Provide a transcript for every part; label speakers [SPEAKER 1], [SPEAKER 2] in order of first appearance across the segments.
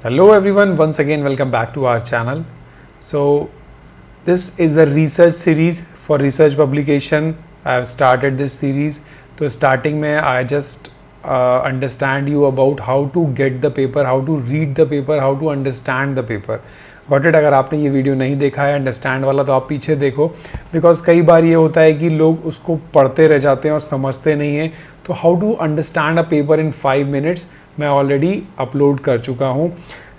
[SPEAKER 1] Hello everyone, once again welcome back to our channel. So this is the research series for research publication. I have started this series. तो starting में I just understand you about how to get the paper, how to read the paper, how to understand the paper. Got it? अगर आपने ये video नहीं देखा है understand वाला तो आप पीछे देखो, बिकॉज कई बार ये होता है कि लोग उसको पढ़ते रह जाते हैं और समझते नहीं हैं. तो how to understand a paper इन 5 मिनट्स मैं ऑलरेडी अपलोड कर चुका हूँ.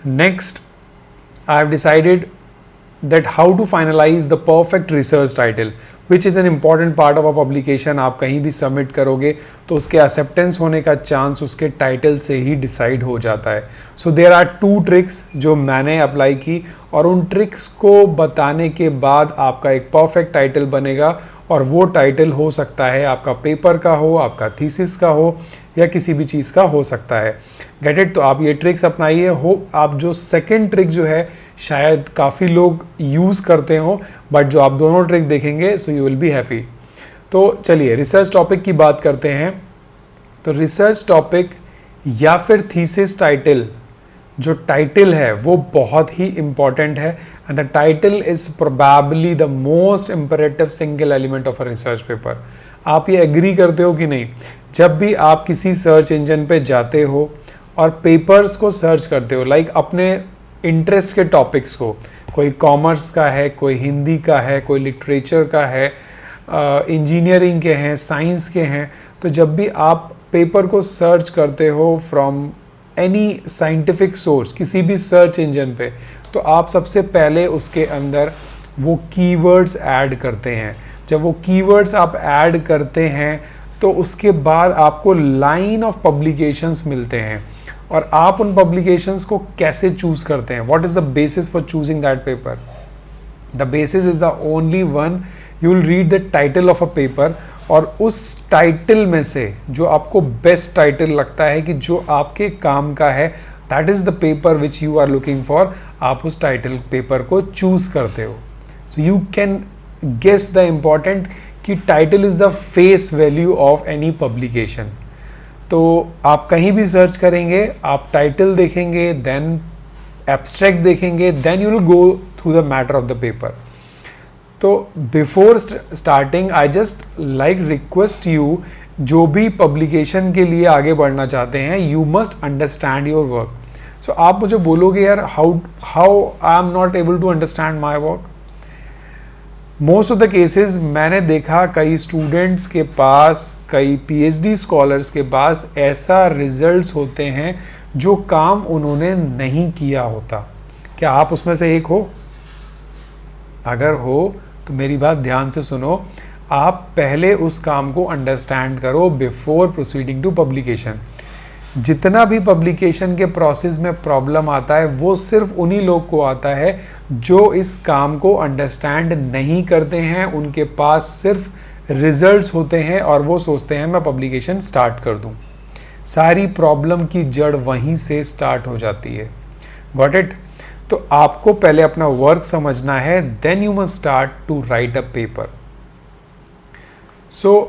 [SPEAKER 1] Next I have decided that how to finalize the perfect research title, which is an important part of a publication. आप कहीं भी सबमिट करोगे तो उसके एक्सेप्टेंस होने का चांस उसके टाइटल से ही डिसाइड हो जाता है. सो देयर आर 2 ट्रिक्स जो मैंने अप्लाई की और उन ट्रिक्स को बताने के बाद आपका एक परफेक्ट टाइटल बनेगा. और वो टाइटल हो सकता है आपका पेपर का हो, आपका थीसिस का हो, या किसी भी चीज़ का हो सकता है. Get it? तो आप ये ट्रिक्स अपनाइए. हो आप जो सेकंड ट्रिक जो है शायद काफ़ी लोग यूज़ करते हो, बट जो आप दोनों ट्रिक देखेंगे so you will be happy. तो चलिए रिसर्च टॉपिक की बात करते हैं. तो रिसर्च टॉपिक या फिर थीसिस टाइटल, जो टाइटल है वो बहुत ही इंपॉर्टेंट है. And the title is probably the most imperative single element of a research paper. आप ये एग्री करते हो कि नहीं? जब भी आप किसी सर्च इंजन पे जाते हो और पेपर्स को सर्च करते हो, लाइक अपने इंटरेस्ट के टॉपिक्स को, कोई कॉमर्स का है, कोई हिंदी का है, कोई लिटरेचर का है, इंजीनियरिंग के हैं, साइंस के हैं, तो जब भी आप पेपर को सर्च करते हो फ्रॉम एनी साइंटिफिक सोर्स किसी भी सर्च इंजन पे, तो आप सबसे पहले उसके अंदर वो कीवर्ड्स ऐड करते हैं. जब वो कीवर्ड्स आप ऐड करते हैं तो उसके बाद आपको लाइन ऑफ पब्लिकेशंस मिलते हैं. और आप उन पब्लिकेशंस को कैसे चूज करते हैं? What is the basis for choosing that paper? The basis is the only one. You will read the title of a paper और उस टाइटल में से जो आपको बेस्ट टाइटल लगता है कि जो आपके काम का है, that is the paper which you are looking for. आप उस टाइटल पेपर को चूज करते हो. So you can guess the important कि title is the face value of any publication. तो आप कहीं भी सर्च करेंगे, आप टाइटल देखेंगे, देन एब्स्ट्रैक्ट देखेंगे, then you will go through the matter of the paper. तो before starting I just like request you, जो भी पब्लिकेशन के लिए आगे बढ़ना चाहते हैं, you must understand your work. So आप मुझे बोलोगे यार how I am not able to understand my work. Most of the cases मैंने देखा कई स्टूडेंट्स के पास, कई पीएचडी स्कॉलर्स के पास ऐसा रिजल्ट्स होते हैं जो काम उन्होंने नहीं किया होता. क्या आप उसमें से एक हो? अगर हो तो मेरी बात ध्यान से सुनो. आप पहले उस काम को अंडरस्टैंड करो बिफोर प्रोसीडिंग टू पब्लिकेशन. जितना भी पब्लिकेशन के प्रोसेस में प्रॉब्लम आता है वो सिर्फ उन्हीं लोग को आता है जो इस काम को अंडरस्टैंड नहीं करते हैं. उनके पास सिर्फ रिजल्ट्स होते हैं और वो सोचते हैं मैं पब्लिकेशन स्टार्ट कर दूं. सारी प्रॉब्लम की जड़ वहीं से स्टार्ट हो जाती है. Got it? तो आपको पहले अपना वर्क समझना है, then you must start to write a paper. So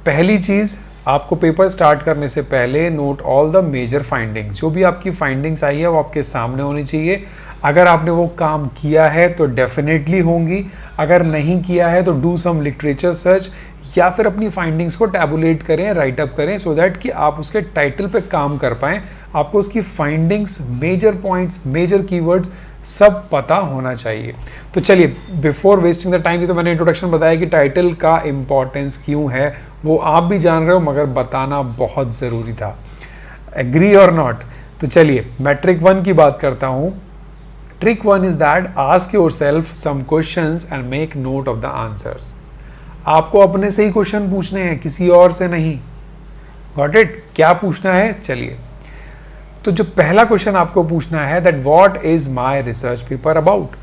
[SPEAKER 1] पहली चीज, आपको पेपर स्टार्ट करने से पहले note all the major findings. जो भी आपकी फाइंडिंग्स आई है वो आपके सामने होनी चाहिए. अगर आपने वो काम किया है तो डेफिनेटली होंगी, अगर नहीं किया है तो डू सम लिटरेचर सर्च या फिर अपनी फाइंडिंग्स को टैबुलेट करें, राइट अप करें, सो दैट कि आप उसके टाइटल पे काम कर पाएँ. आपको उसकी findings, major points, major keywords सब पता होना चाहिए. तो चलिए बिफोर वेस्टिंग द टाइम, की तो मैंने इंट्रोडक्शन बताया कि टाइटल का इंपॉर्टेंस क्यों है, वो आप भी जान रहे हो, मगर बताना बहुत ज़रूरी था. एग्री और नॉट? तो चलिए मैं ट्रिक 1 की बात करता हूँ. Trick 1 is that ask yourself some questions and make note of the answers. आपको अपने से ही क्वेश्चन पूछने हैं, किसी और से नहीं. Got it? क्या पूछना है? चलिए. तो जो पहला क्वेश्चन आपको पूछना है that what is my research paper about.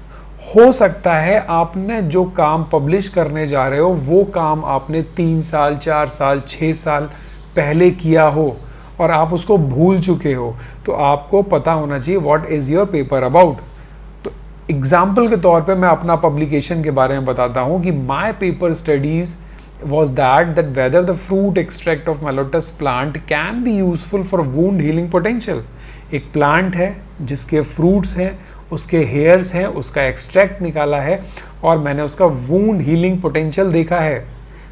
[SPEAKER 1] हो सकता है आपने जो काम पब्लिश करने जा रहे हो वो काम आपने 3 साल, 4 साल, 6 साल पहले किया हो और आप उसको भूल चुके हो. तो आपको पता होना चाहिए what is your paper about. तो एग्जाम्पल के तौर पे मैं अपना पब्लिकेशन के बारे में बताता हूँ कि my paper studies was that whether the fruit extract of Mallotus plant can be useful for wound healing potential. एक प्लांट है जिसके फ्रूट्स हैं, उसके हेयर्स हैं, उसका एक्सट्रैक्ट निकाला है और मैंने उसका वूंड हीलिंग पोटेंशियल देखा है,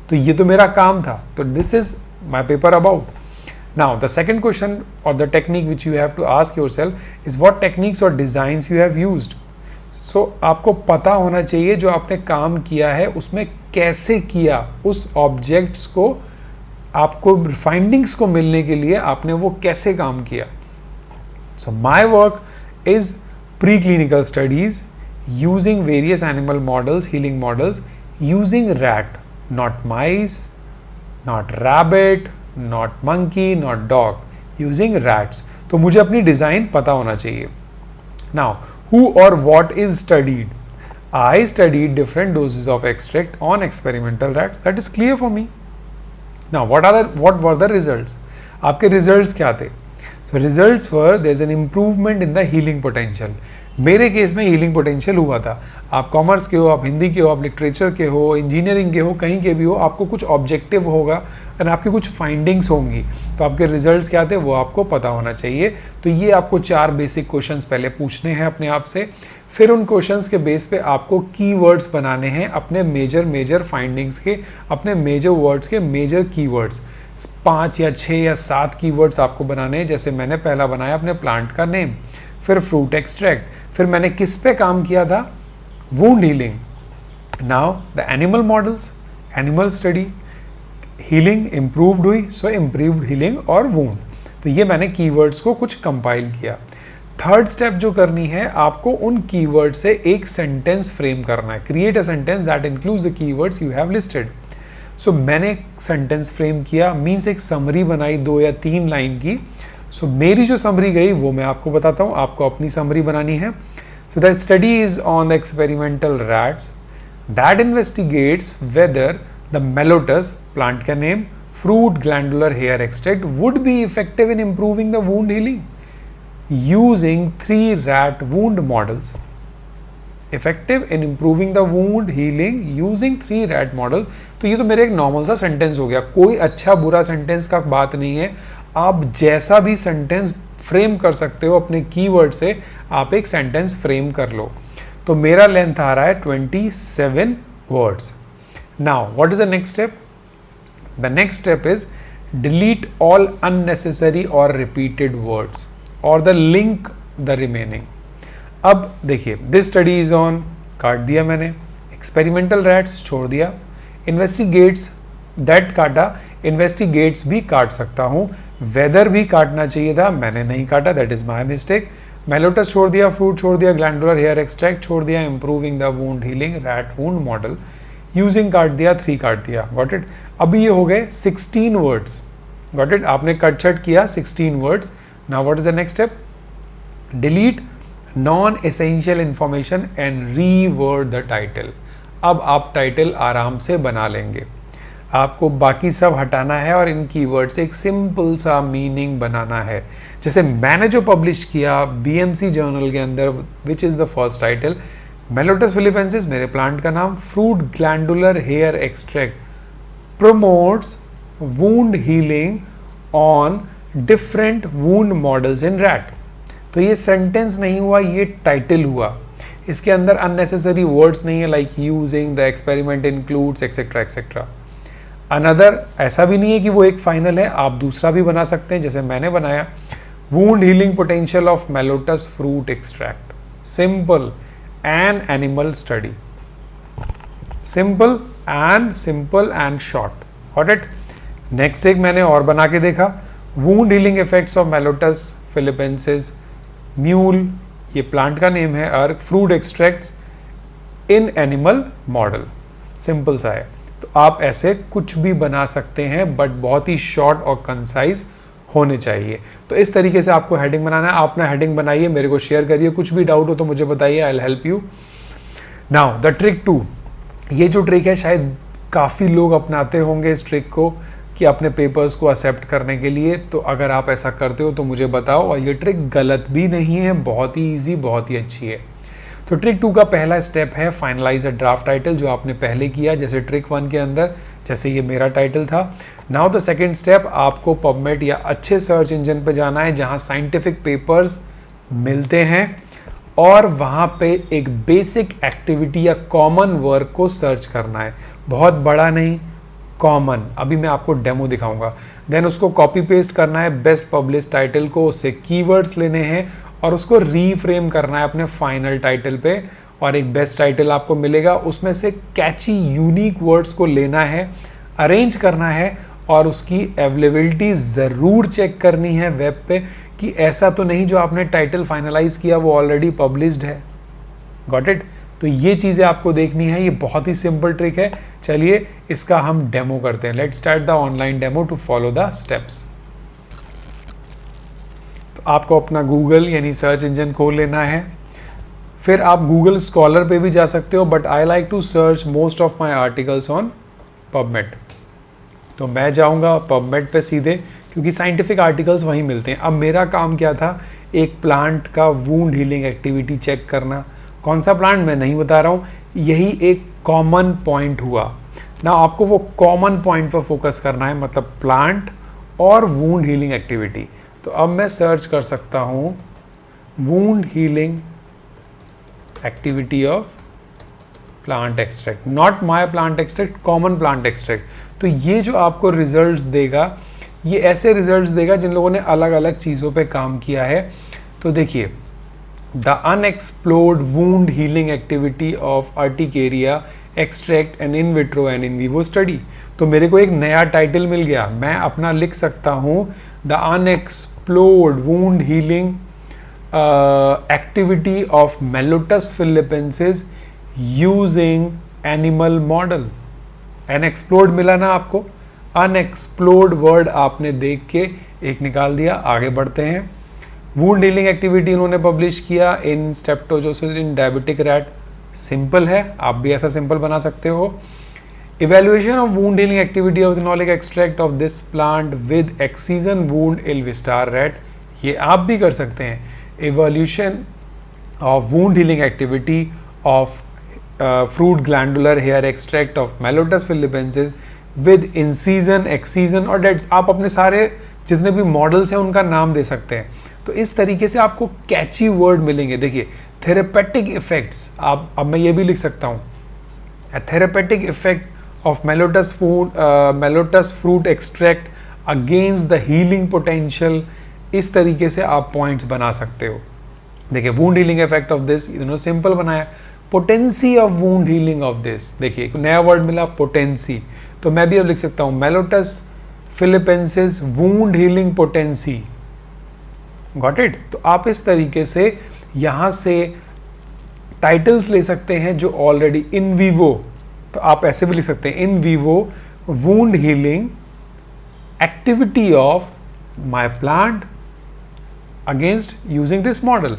[SPEAKER 1] तो ये तो मेरा काम था. तो this is my paper about. Now the second question or the technique which you have to ask yourself is what techniques or designs you have used. So आपको पता होना चाहिए जो आपने काम किया है उसमें कैसे किया, उस ऑब्जेक्ट्स को, आपको फाइंडिंग्स को मिलने के लिए आपने वो कैसे काम किया. So my work is preclinical studies using various animal models, healing models, using rat, not mice, not rabbit, not monkey, not dog, using rats. तो मुझे अपनी डिजाइन पता होना चाहिए. Now, who or what is studied? I studied different doses of extract on experimental rats. That is clear for me. Now, what were the results? आपके results क्या थे? So results were there's an improvement in the healing potential. मेरे case में healing potential हुआ था. आप commerce के हो, आप हिंदी के हो, आप लिटरेचर के हो, इंजीनियरिंग के हो, कहीं के भी हो, आपको कुछ ऑब्जेक्टिव होगा और आपकी कुछ फाइंडिंग्स होंगी, तो आपके रिजल्ट्स क्या थे वो आपको पता होना चाहिए. तो ये आपको 4 बेसिक क्वेश्चंस पहले पूछने हैं अपने आप से, फिर उन क्वेश्चंस के बेस पे आपको कीवर्ड्स बनाने हैं अपने मेजर फाइंडिंग्स के, अपने मेजर वर्ड्स के मेजर कीवर्ड्स. 5 या 6 या 7 कीवर्ड्स आपको बनाने हैं. जैसे मैंने पहला बनाया अपने प्लांट का नेम, फिर फ्रूट एक्सट्रैक्ट, फिर मैंने किस पे काम किया था, wound healing. Now the animal models, animal study, healing improved हुई, सो इम्प्रूव्ड हीलिंग और वूंड. तो ये मैंने कीवर्ड्स को कुछ कंपाइल किया. थर्ड स्टेप जो करनी है, आपको उन कीवर्ड से एक सेंटेंस फ्रेम करना है. Create a sentence that includes the keywords you have listed. So मैंने एक सेंटेंस फ्रेम किया, मीन्स एक समरी बनाई 2 या 3 लाइन की. सो मेरी जो समरी गई वो मैं आपको बताता हूँ, आपको अपनी समरी बनानी है. So that study is on the experimental rats that investigates whether the Mallotus, plant का name, fruit glandular hair extract would be effective in improving the wound healing using 3 rat wound models. Effective in improving the wound healing using 3 rat models. तो ये तो मेरे एक normal सा sentence हो गया, कोई अच्छा बुरा सेंटेंस का बात नहीं है. आप जैसा भी सेंटेंस फ्रेम कर सकते हो अपने कीवर्ड से, आप एक सेंटेंस फ्रेम कर लो. तो मेरा लेंथ आ रहा है 27 words. Now what is the next step? The next step is delete all unnecessary और रिपीटेड वर्ड्स और द लिंक द रिमेनिंग. अब देखिए, दिस स्टडी इज ऑन, काट दिया मैंने. एक्सपेरिमेंटल रैट्स छोड़ दिया. इन्वेस्टिगेट्स, दैट काटा. इन्वेस्टिगेट्स भी काट सकता हूं. वेदर भी काटना चाहिए था, मैंने नहीं काटा, दैट इज माई मिस्टेक. मेलोटस छोड़ दिया, फ्रूट छोड़ दिया, ग्लैंडुलर हेयर एक्सट्रैक्ट छोड़ दिया, improving the wound healing, rat wound model, using काट दिया, 3 काट दिया. Got it? अभी ये हो गए 16 वर्ड्स. Got it? आपने कट छट किया 16 words. Now what is the next step? Delete non essential information and reward the title. अब आप टाइटल आराम से बना लेंगे. आपको बाकी सब हटाना है और इन कीवर्ड से एक सिंपल सा मीनिंग बनाना है. जैसे मैंने जो पब्लिश किया बीएमसी जर्नल के अंदर, which is the first title, Mallotus philippensis मेरे प्लांट का नाम, fruit glandular hair extract promotes wound healing on different wound models in rat. तो ये सेंटेंस नहीं हुआ, ये टाइटल हुआ. इसके अंदर अननेसेसरी वर्ड्स नहीं है, like using the experiment includes etcetera etcetera. Another, ऐसा भी नहीं है कि वो एक फाइनल है, आप दूसरा भी बना सकते हैं जैसे मैंने बनाया, wound healing potential of Mallotus fruit extract. Simple and animal study. Simple and short. Got it? Next एक मैंने और बना के देखा, wound healing effects of Mallotus philippensis mule, ये प्लांट का नेम है, अर्क, fruit extracts in animal model. Simple सा है. तो आप ऐसे कुछ भी बना सकते हैं, बट बहुत ही शॉर्ट और कंसाइज होने चाहिए. तो इस तरीके से आपको हेडिंग बनाना है. आप अपना हेडिंग बनाइए, मेरे को शेयर करिए. कुछ भी डाउट हो तो मुझे बताइए, आई will help you. Now the trick 2. ये जो ट्रिक है शायद काफ़ी लोग अपनाते होंगे इस ट्रिक को कि अपने पेपर्स को एक्सेप्ट करने के लिए. तो अगर आप ऐसा करते हो तो मुझे बताओ. और ये ट्रिक गलत भी नहीं है, बहुत ही ईजी, बहुत ही अच्छी है. तो ट्रिक 2 का पहला स्टेप है फाइनलाइज अ ड्राफ्ट टाइटल, जो आपने पहले किया जैसे ट्रिक 1 के अंदर, जैसे ये मेरा टाइटल था। नाउ द सेकंड स्टेप, आपको पबमेड या अच्छे सर्च इंजन पे जाना है जहां साइंटिफिक पेपर्स मिलते हैं और वहां पे एक बेसिक एक्टिविटी या कॉमन वर्क को सर्च करना है, बहुत बड़ा नहीं, कॉमन। अभी मैं आपको डेमो दिखाऊंगा। देन उसको कॉपी पेस्ट करना है बेस्ट पब्लिश टाइटल को, उससे कीवर्ड्स लेने हैं और उसको रीफ्रेम करना है अपने फाइनल टाइटल पे, और एक बेस्ट टाइटल आपको मिलेगा। उसमें से कैची यूनिक वर्ड्स को लेना है, अरेंज करना है और उसकी अवेलेबिलिटी ज़रूर चेक करनी है वेब पे कि ऐसा तो नहीं जो आपने टाइटल फाइनलाइज किया वो ऑलरेडी पब्लिश्ड है। Got it? तो ये चीज़ें आपको देखनी है। ये बहुत ही सिंपल ट्रिक है। चलिए इसका हम डेमो करते हैं। Let's start the online demo to follow the steps. तो आपको अपना गूगल यानी सर्च इंजन खोल लेना है। फिर आप गूगल स्कॉलर पे भी जा सकते हो, but I like to search most of my articles on PubMed. तो मैं जाऊंगा पबमेड पे सीधे, क्योंकि साइंटिफिक आर्टिकल्स वहीं मिलते हैं। अब मेरा काम क्या था, एक प्लांट का वूंड हीलिंग एक्टिविटी चेक करना। कौन सा प्लांट मैं नहीं बता रहा हूँ, यही एक कॉमन पॉइंट हुआ ना। आपको वो कॉमन पॉइंट पर फोकस करना है, मतलब प्लांट और वूंड हीलिंग एक्टिविटी। तो अब मैं सर्च कर सकता हूँ wound healing activity of plant extract, not my plant extract, common plant extract. तो ये जो आपको रिजल्ट्स देगा, ये ऐसे रिजल्ट्स देगा जिन लोगों ने अलग अलग चीज़ों पे काम किया है। तो देखिए, the unexplored wound healing activity of urticaria extract and in vitro and in vivo study. तो मेरे को एक नया टाइटल मिल गया। मैं अपना लिख सकता हूँ the unexplored wound healing activity of Mallotus philippensis using animal model. Unexplored मिला ना आपको, अनएक्सप्लोर्ड वर्ड आपने देख के एक निकाल दिया। आगे बढ़ते हैं। वूंड हीलिंग एक्टिविटी उन्होंने पब्लिश किया in streptozocin in diabetic rat. Simple है, आप भी ऐसा सिंपल बना सकते हो। Evaluation of wound healing activity of phenolic extract of this plant with excision wound in Wistar rat, ये आप भी कर सकते हैं। Evolution of wound healing activity of fruit glandular hair extract of Mallotus philippensis with incision, excision और dates. आप अपने सारे जितने भी मॉडल्स हैं उनका नाम दे सकते हैं। तो इस तरीके से आपको कैची वर्ड मिलेंगे। देखिए, थेरेपेटिक इफेक्ट्स, आप अब मैं ये भी लिख सकता हूँ, therapeutic effect of Mallotus fruit extract against the healing potential. इस तरीके से आप पॉइंट्स बना सकते हो। देखिए, wound healing effect of this, इन्होंने सिंपल बनाया। Potency of wound healing of this, देखिए एक नया वर्ड मिला, पोटेंसी। तो मैं भी अब लिख सकता हूँ Mallotus philippensis wound healing potency. Got it? तो आप इस तरीके से यहाँ से टाइटल्स ले सकते हैं जो ऑलरेडी इन वीवो, तो आप ऐसे भी लिख सकते हैं in vivo wound healing activity of my plant against using this model.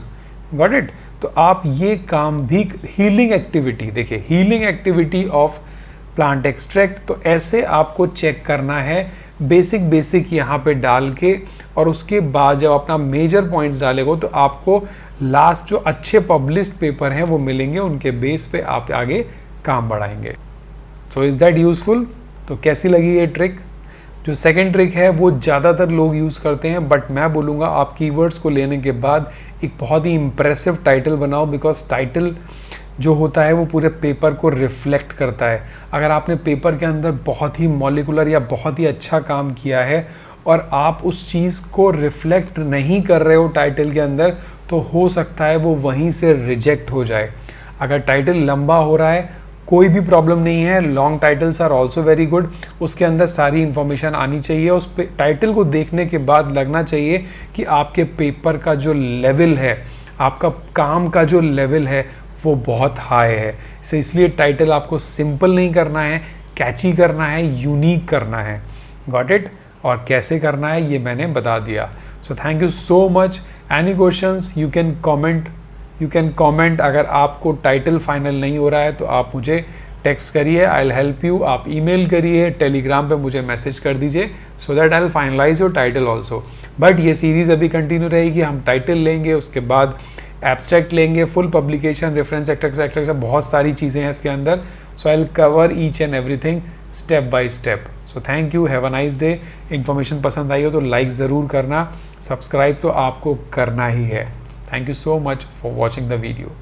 [SPEAKER 1] Got it? तो आप ये काम भी, हीलिंग एक्टिविटी, देखिए healing activity of plant extract, तो ऐसे आपको चेक करना है बेसिक यहाँ पे डाल के, और उसके बाद जब अपना मेजर पॉइंट्स डालेगा तो आपको लास्ट जो अच्छे पब्लिश्ड पेपर हैं वो मिलेंगे, उनके बेस पे आप आगे काम बढ़ाएंगे। So is that useful? तो कैसी लगी ये ट्रिक? जो सेकंड ट्रिक है वो ज़्यादातर लोग यूज़ करते हैं, बट मैं बोलूँगा आप कीवर्ड्स को लेने के बाद एक बहुत ही इम्प्रेसिव टाइटल बनाओ, बिकॉज टाइटल जो होता है वो पूरे पेपर को रिफ्लेक्ट करता है। अगर आपने पेपर के अंदर बहुत ही मॉलिकुलर या बहुत ही अच्छा काम किया है और आप उस चीज़ को रिफ्लेक्ट नहीं कर रहे हो टाइटल के अंदर, तो हो सकता है वो वहीं से रिजेक्ट हो जाए। अगर टाइटल लंबा हो रहा है कोई भी प्रॉब्लम नहीं है, long titles are also very good. उसके अंदर सारी इंफॉर्मेशन आनी चाहिए। उस टाइटल को देखने के बाद लगना चाहिए कि आपके पेपर का जो लेवल है, आपका काम का जो लेवल है वो बहुत हाई है। इसलिए टाइटल आपको सिंपल नहीं करना है, कैची करना है, यूनिक करना है। Got it? और कैसे करना है ये मैंने बता दिया। सो thank you so much. Any questions you can comment. अगर आपको टाइटल फाइनल नहीं हो रहा है तो आप मुझे टेक्स्ट करिए, आई विल हेल्प यू। आप ईमेल करिए, टेलीग्राम पे मुझे मैसेज कर दीजिए, so that I will finalize your title also. But ये सीरीज़ अभी कंटिन्यू रहेगी। हम टाइटल लेंगे, उसके बाद एब्स्ट्रैक्ट लेंगे, full publication, reference etcetera etcetera, बहुत सारी चीज़ें हैं इसके अंदर. So I will cover each and everything step by step. So thank you, have a nice day. Information पसंद आई हो तो लाइक ज़रूर करना, सब्सक्राइब तो आपको करना ही है. Thank you so much for watching the video.